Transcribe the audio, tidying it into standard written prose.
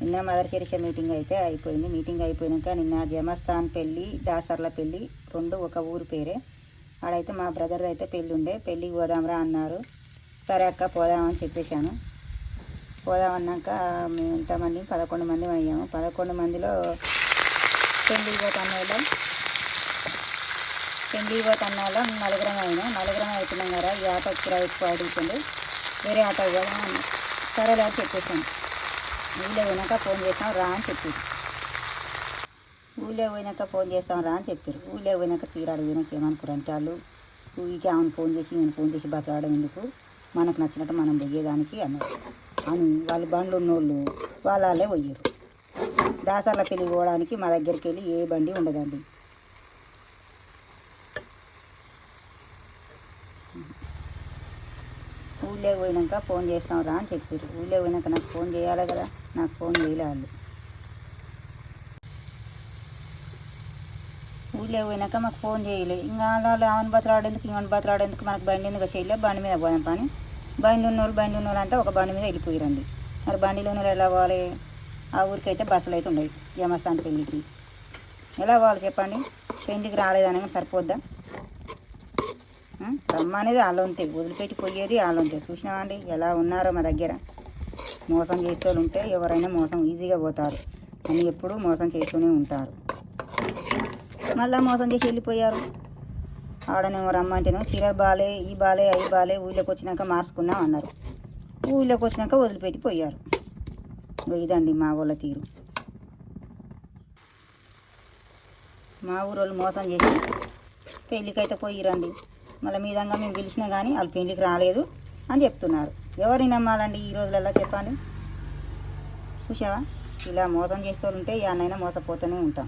నిన్న mother Teresa meeting అయితే అయిపోయింది. మీటింగ్ అయిపోయాక నిన్న జమస్థాన్ పెళ్ళి, దాసర్ల పెళ్ళి రెండు ఒక ఊరు పేరే. ఆడైతే మా బ్రదర్ అయితే పెళ్ళి ఉండే, పెళ్ళికి పోదాంరా అన్నారు. సరే అక్క పోదామని చెప్పేశాను. పోదామన్నాక మేము ఎంతమంది 11 మంది అయ్యాము. 11 మందిలో పెళ్ళికి పోతన్నాలో నలుగురం అయినాం. నలుగురం అవుతున్నాం కదా, ఈ ఆటో కిరాయి ఎక్కువ అడుగుతుంది, వేరే ఆటో కదా సరేలే అని చెప్పేసాను. ఊళ్ళో పోయినాక ఫోన్ చేస్తాం రా అని చెప్పారు. ఊళ్ళో పోయినాక తీరాడు పోయినాక ఏమనుకోరంటే వాళ్ళు ఊరికి ఆమెను ఫోన్ చేసి బతలాడడం ఎందుకు, మనకు నచ్చినట్టు మనం పోయేదానికి అన్నారు అని వాళ్ళు బండ్లు ఉన్నోళ్ళు వాళ్ళే పోయారు. దాసర్ల పెళ్ళి పోవడానికి మా దగ్గరికి వెళ్ళి ఏ బండి ఉండదండి. ఊళ్ళో పోయినాక ఫోన్ చేస్తాం రా అని చెప్పారు. ఊళ్ళో పోయినాక నాకు ఫోన్ చేయాలి కదా, నాకు ఫోన్ చేయలే వాళ్ళు. ఊళ్ళో పోయినాక మాకు ఫోన్ చేయలేదు. ఇంకా వాళ్ళు ఆమెను బతలాడేందుకు మనకు బండి ఎందుకు చేయలే, బండి మీద పోదాం పని. బండి ఉన్నోళ్ళు అంటే ఒక బండి మీద వెళ్ళిపోయారండి. మరి బండిలో ఉన్నోళ్ళు ఎలా పోవాలి? ఆ ఊరికి అయితే బస్సులు అయితే ఉండవు. జమస్థాన్ పెళ్ళికి ఎలా పోవాలి చెప్పండి? పెళ్ళికి రాలేదని సరిపోద్దా? రమ్మనేది వాళ్ళంతే, వదిలిపెట్టి పోయేది వాళ్ళంతే. చూసినామండి ఎలా ఉన్నారో మా దగ్గర. మోసం చేసే వాళ్ళు ఉంటే ఎవరైనా మోసం ఈజీగా పోతారు అని ఎప్పుడూ మోసం చేస్తూనే ఉంటారు. మళ్ళీ మోసం చేసి వెళ్ళిపోయారు. ఆడనేమో రమ్మంటేనో చీరలు బాలే, ఈ బాలే, అవి బాలే, ఊళ్ళోకి వచ్చినాక మార్చుకుందాం అన్నారు. ఊళ్ళోకి వచ్చినాక వదిలిపెట్టి పోయారు. ఇదండి మా వాళ్ళ తీరు. మా ఊరోళ్ళు మోసం చేసి పెళ్ళికైతే పోయిరండి. మళ్ళీ మీ విధంగా మేము పిలిచినా కానీ వాళ్ళు పెళ్ళికి రాలేదు అని చెప్తున్నారు. ఎవరిని నమ్మాలండి ఈ రోజులలో చెప్పండి? చూసావా, ఇలా మోసం చేస్తూ ఉంటే యాన్నైనా మోసపోతూనే ఉంటాం.